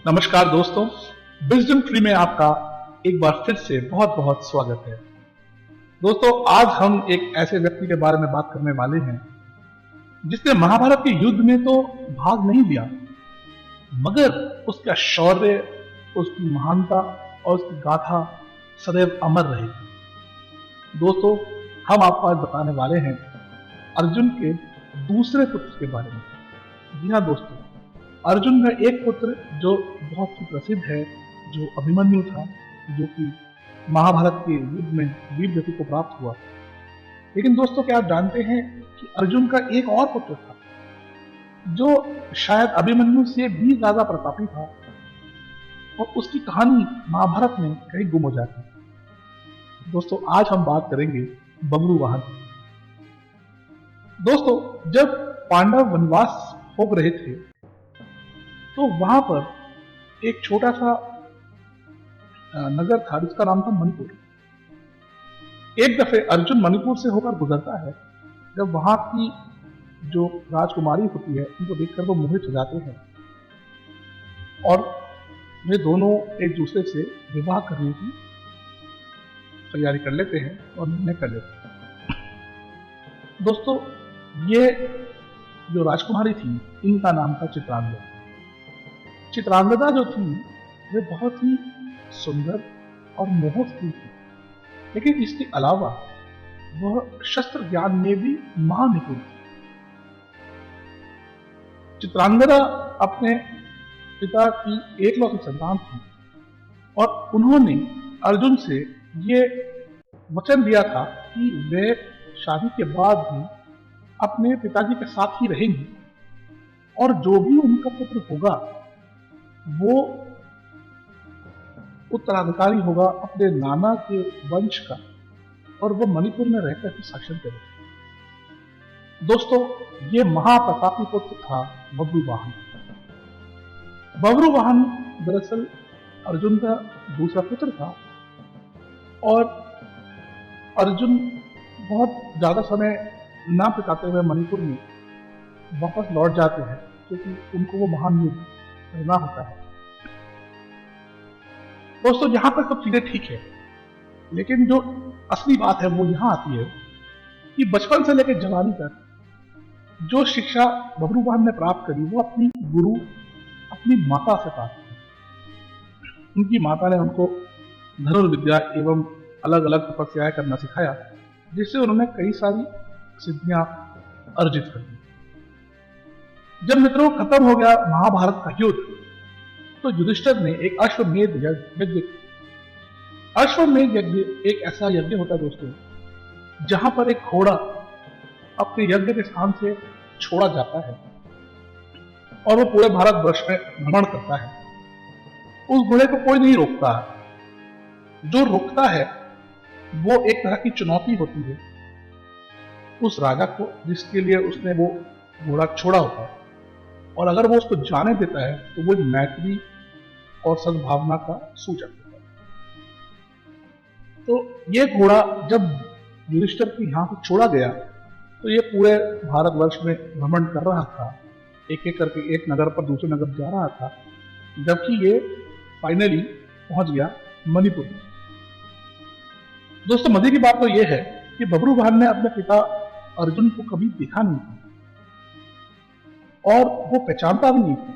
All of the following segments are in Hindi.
नमस्कार दोस्तों, विजडम ट्री में आपका एक बार फिर से बहुत बहुत स्वागत है। दोस्तों, आज हम एक ऐसे व्यक्ति के बारे में बात करने वाले हैं जिसने महाभारत के युद्ध में तो भाग नहीं लिया, मगर उसका शौर्य, उसकी महानता और उसकी गाथा सदैव अमर रहेगी। दोस्तों, हम आपको आज बताने वाले हैं अर्जुन के दूसरे पुत्र के बारे में। जी हाँ दोस्तों, अर्जुन का एक पुत्र जो बहुत ही प्रसिद्ध है, जो अभिमन्यु था, जो कि महाभारत के युद्ध में वीर गति को प्राप्त हुआ। लेकिन दोस्तों, क्या आप जानते हैं कि अर्जुन का एक और पुत्र था जो शायद अभिमन्यु से भी ज्यादा प्रतापी था, और उसकी कहानी महाभारत में कहीं गुम हो जाती। दोस्तों, आज हम बात करेंगे बब्रुवाहन। दोस्तों, जब पांडव वनवास भोग रहे थे तो वहां पर एक छोटा सा नगर था जिसका नाम था मणिपुर। एक दफे अर्जुन मणिपुर से होकर गुजरता है। जब वहां की जो राजकुमारी होती है उनको देखकर वो मोहित हो जाते हैं और वे दोनों एक दूसरे से विवाह करने की तैयारी कर लेते हैं और निर्णय कर लेते हैं। दोस्तों, ये जो राजकुमारी थी, इनका नाम था चित्रांगदा। चित्रांगदा जो थी वे बहुत ही सुंदर और मोहक थी, लेकिन इसके अलावा वह शस्त्र ज्ञान में भी महानिपुण थी। चित्रांगदा अपने पिता की एकलौती संतान थी और उन्होंने अर्जुन से ये वचन दिया था कि वे शादी के बाद भी अपने पिताजी के साथ ही रहेंगी और जो भी उनका पुत्र होगा वो उत्तराधिकारी होगा अपने नाना के वंश का, और वो मणिपुर में रहकर ही शासन करेगा। दोस्तों, ये महाप्रतापी पुत्र था बब्रुवाहन। बब्रुवाहन दरअसल अर्जुन का दूसरा पुत्र था और अर्जुन बहुत ज्यादा समय ना बिताते हुए मणिपुर में वापस लौट जाते हैं, क्योंकि उनको वो महान युद्ध करना होता है। दोस्तों, यहां तक सब चीजें ठीक है, लेकिन जो असली बात है वो यहां आती है कि बचपन से लेकर जवानी तक जो शिक्षा बब्रुवाहन ने प्राप्त करी वो अपनी गुरु, अपनी माता से प्राप्त की। उनकी माता ने उनको धनुर्विद्या एवं अलग अलग तपस्याएं करना सिखाया, जिससे उन्होंने कई सारी सिद्धियां अर्जित कर ली। जब मित्रों खत्म हो गया महाभारत का युद्ध, तो युधिष्ठिर ने एक अश्वमेध यज्ञ। अश्वमेध यज्ञ एक ऐसा यज्ञ होता है दोस्तों, जहां पर एक घोड़ा अपने यज्ञ के स्थान से छोड़ा जाता है और वो पूरे भारतवर्ष में भ्रमण करता है। उस घोड़े को कोई नहीं रोकता। जो रोकता है वो एक तरह की चुनौती होती है उस राजा को, जिसके लिए उसने वो घोड़ा छोड़ा होता है, और अगर वो उसको जाने देता है तो वो मैत्री और सद्भावना का सूचक होता है। तो ये घोड़ा जब युधिष्ठिर के यहां से छोड़ा गया तो ये पूरे भारतवर्ष में भ्रमण कर रहा था, एक एक करके एक नगर पर दूसरे नगर जा रहा था, जबकि ये फाइनली पहुंच गया मणिपुर में। दोस्तों, मजे की बात तो ये है कि बब्रुवाहन ने अपने पिता अर्जुन को कभी देखा नहीं था और वो पहचानता भी नहीं था।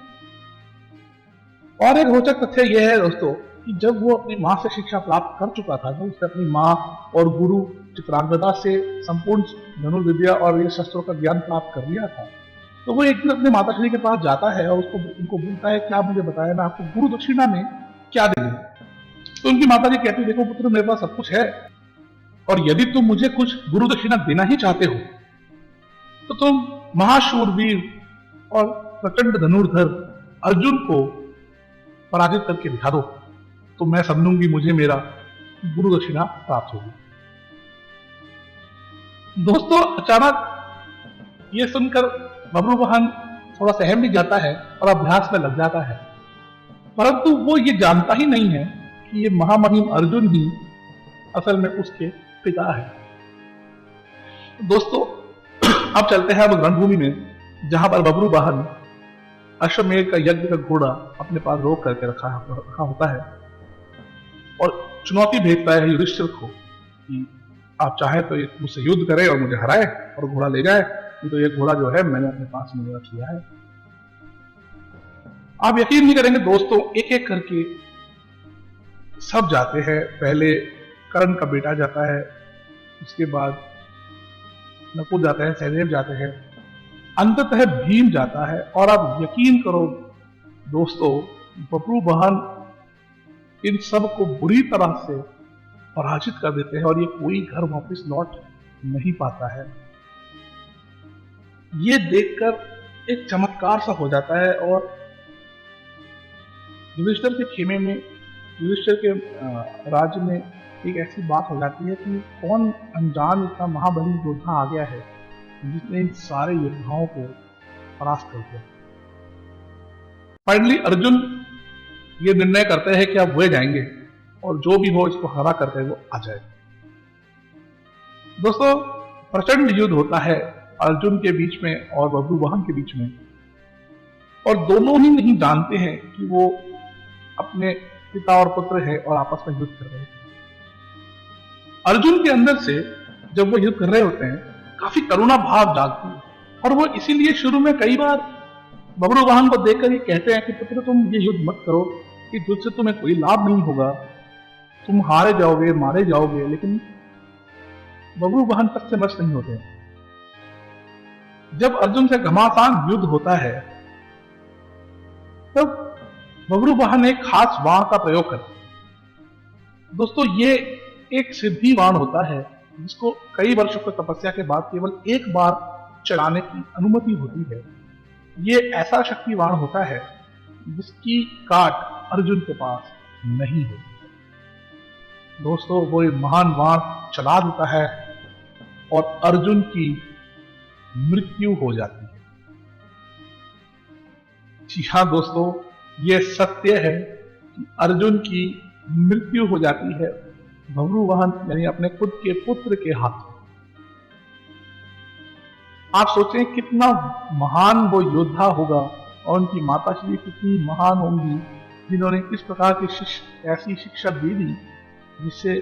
और एक रोचक तथ्य यह है दोस्तों कि जब वो अपनी मां से शिक्षा प्राप्त कर चुका था, जब उसने अपनी मां और गुरु चित्रांगदा से संपूर्ण धनुर्विद्या और ये शस्त्रों का ज्ञान प्राप्त कर लिया था, तो वो एक दिन अपने माताश्री के पास जाता है और उनको बोलता है, क्या मुझे बताया, मैं आपको गुरु दक्षिणा में क्या देंगे। तो उनकी माता जी कहती, देखो पुत्र, मेरे पास सब कुछ है, और यदि तुम मुझे कुछ गुरु दक्षिणा देना ही चाहते हो तो तुम महाशूरवीर और प्रचंड धनुर्धर अर्जुन को पराजित करके दिखा दो, तो मैं समझूंगी मुझे मेरा गुरु दक्षिणा प्राप्त होगी। दोस्तों, अचानक ये सुनकर बब्रुवाहन थोड़ा सहम भी जाता है और अभ्यास में लग जाता है, परंतु वो ये जानता ही नहीं है कि ये महामहिम अर्जुन ही असल में उसके पिता है। दोस्तों, अब चलते हैं अब रणभूमि में, जहां पर बब्रुवाहन अश्वमेध का यज्ञ का घोड़ा अपने पास रोक करके रखा होता है और चुनौती भेजता है युधिष्ठिर को कि आप चाहे तो मुझसे युद्ध करें और मुझे हराए और घोड़ा ले जाए, नहीं तो ये घोड़ा जो है मैंने अपने पास में रख लिया है। आप यकीन नहीं करेंगे दोस्तों, एक एक करके सब जाते हैं। पहले कर्ण का बेटा जाता है, उसके बाद नकुल जाता है, सहदेव जाते हैं, अंततः भीम जाता है। और आप यकीन करो दोस्तों, बब्रुवाहन इन सब को बुरी तरह से पराजित कर देते हैं और ये कोई घर वापस लौट नहीं पाता है। ये देखकर एक चमत्कार सा हो जाता है और युधिष्ठिर के खेमे में, युधिष्ठिर के राज्य में एक ऐसी बात हो जाती है कि कौन अनजान इतना महाबली योद्धा आ गया है जिसने इन सारे योद्धाओं को परास्त कर दिया। फाइनली अर्जुन ये निर्णय करते हैं कि अब वे जाएंगे और जो भी हो इसको हरा करके वो आ जाए। दोस्तों, प्रचंड युद्ध होता है अर्जुन के बीच में और बब्रुवाहन के बीच में, और दोनों ही नहीं जानते हैं कि वो अपने पिता और पुत्र है और आपस में युद्ध कर रहे हैं। अर्जुन के अंदर से जब वो युद्ध कर रहे होते हैं काफी करुणा भाव जागती है और वो इसीलिए शुरू में कई बार बब्रुवाहन को देखकर ये कहते हैं कि पुत्र तुम ये युद्ध मत करो, कि युद्ध से तुम्हें कोई लाभ नहीं होगा, तुम हारे जाओगे, मारे जाओगे। लेकिन बब्रुवाहन तक से बस नहीं होते। जब अर्जुन से घमासान युद्ध होता है तब बब्रुवाहन एक खास बाण का प्रयोग करते हैं। दोस्तों, ये एक सिद्धि बाण होता है जिसको कई वर्षों की तपस्या के बाद केवल एक बार चलाने की अनुमति होती है। ये ऐसा शक्ति बाण होता है जिसकी काट अर्जुन के पास नहीं होती। दोस्तों, वो महान बाण चला देता है और अर्जुन की मृत्यु हो जाती है। जी हाँ दोस्तों, ये सत्य है कि अर्जुन की मृत्यु हो जाती है बब्रुवाहन यानी अपने खुद के पुत्र के हाथों। आप सोचें कितना महान वो योद्धा होगा और उनकी माता श्री कितनी महान होंगी जिन्होंने इस प्रकार की ऐसी शिक्षा दी थी जिससे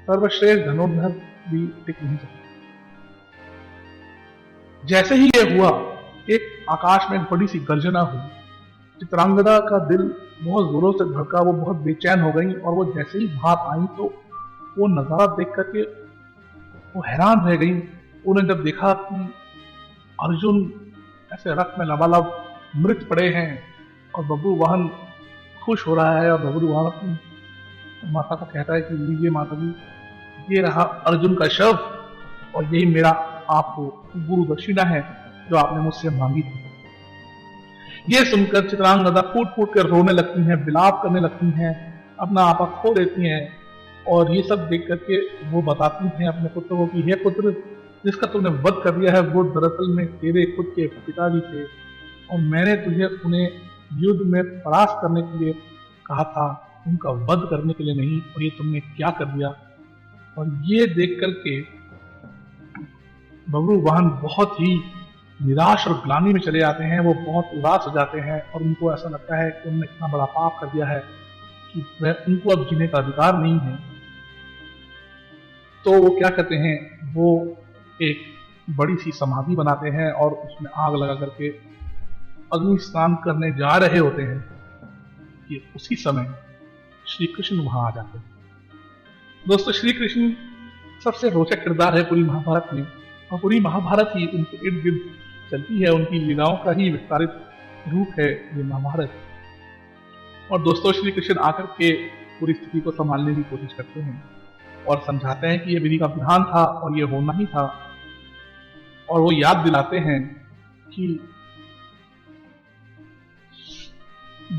सर्वश्रेष्ठ धनुर्धर भी टिक नहीं सकते। जैसे ही ये हुआ, एक आकाश में एक बड़ी सी गर्जना हुई। चित्रांगदा का दिल बहुत जोरों से धड़का, वो बहुत बेचैन हो गई और वो जैसे ही बाहर आई तो वो नजारा देख करके वो हैरान रह गई। उन्होंने जब देखा कि अर्जुन ऐसे रक्त में लबालब मृत पड़े हैं और बब्रुवाहन खुश हो रहा है और बब्रुवाहन अपनी माता को कहता है कि लीजिए माता जी, ये रहा अर्जुन का शव और यही मेरा आपको गुरु दक्षिणा है जो आपने मुझसे मांगी थी। ये सुनकर चित्रांगदा फूट फूट कर रोने लगती हैं, विलाप करने लगती हैं, अपना आपा खो देती हैं और ये सब देख करके वो बताती हैं अपने पुत्र को कि हे पुत्र, जिसका तुमने वध कर दिया है वो दरअसल में तेरे खुद के पिताजी थे और मैंने तुझे उन्हें युद्ध में परास्त करने के लिए कहा था, उनका वध करने के लिए नहीं, और ये तुमने क्या कर दिया। और ये देख करके बब्रुवाहन बहुत ही निराश और ग्लानि में चले जाते हैं। वो बहुत उदास हो जाते हैं और उनको ऐसा लगता है कि उन्होंने इतना बड़ा पाप कर दिया है कि वह उनको अब जीने का अधिकार नहीं है। तो वो क्या करते हैं, वो एक बड़ी सी समाधि बनाते हैं और उसमें आग लगा करके अग्नि स्नान करने जा रहे होते हैं कि उसी समय श्री कृष्ण वहां आ जाते हैं। दोस्तों, श्री कृष्ण सबसे रोचक किरदार है पूरी महाभारत में और पूरी महाभारत ही उनके इर्द गिर्द चलती है, उनकी लीलाओं का ही विस्तारित रूप है ये महाभारत। और दोस्तों, श्री कृष्ण आकर के पूरी स्थिति को संभालने की कोशिश करते हैं और समझाते हैं कि ये विधि का विधान था और ये होना ही था। और वो याद दिलाते हैं कि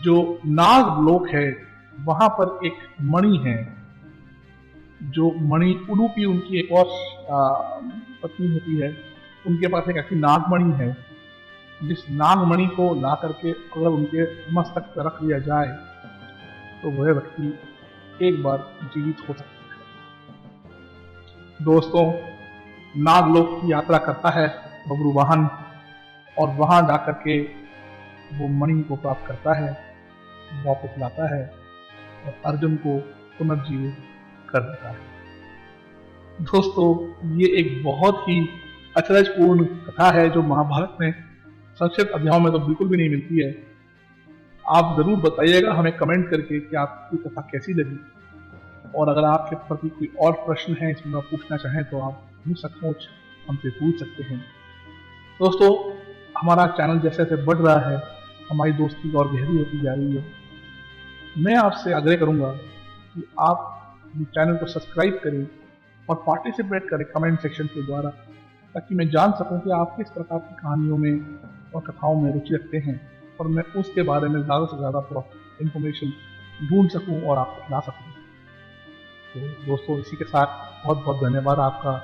जो नाग लोक है वहां पर एक मणि है, जो मणि उलूपी उनकी एक और पत्नी होती है, उनके पास एक ऐसी नागमणि है जिस नागमणि को ला करके अगर उनके मस्तक पर रख लिया जाए तो वह व्यक्ति एक बार जीवित हो सकता है। दोस्तों, नागलोक की यात्रा करता है बब्रुवाहन और वहां जाकर के वो मणि को प्राप्त करता है, वापस लाता है और अर्जुन को पुनर्जीवित कर देता है। दोस्तों, ये एक बहुत ही अचरजपूर्ण कथा है जो महाभारत में संक्षिप्त अध्यायों में तो बिल्कुल भी नहीं मिलती है। आप जरूर बताइएगा हमें कमेंट करके कि आपकी कथा कैसी लगी, और अगर आपके प्रति कोई और प्रश्न है इसमें आप पूछना चाहें तो आप निसंकोच हमसे पूछ सकते हैं। दोस्तों, हमारा चैनल जैसे जैसे बढ़ रहा है, हमारी दोस्ती और गहरी होती जा रही है। मैं आपसे आग्रह करूंगा कि आप चैनल को सब्सक्राइब करें और पार्टिसिपेट करें कमेंट सेक्शन के द्वारा, ताकि मैं जान सकूं कि आप किस प्रकार की कहानियों में और कथाओं में रुचि रखते हैं, और मैं उसके बारे में ज़्यादा से ज़्यादा इंफॉर्मेशन ढूंढ सकूं और आपको खिला सकूं। तो दोस्तों, इसी के साथ बहुत बहुत धन्यवाद आपका।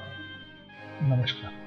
नमस्कार।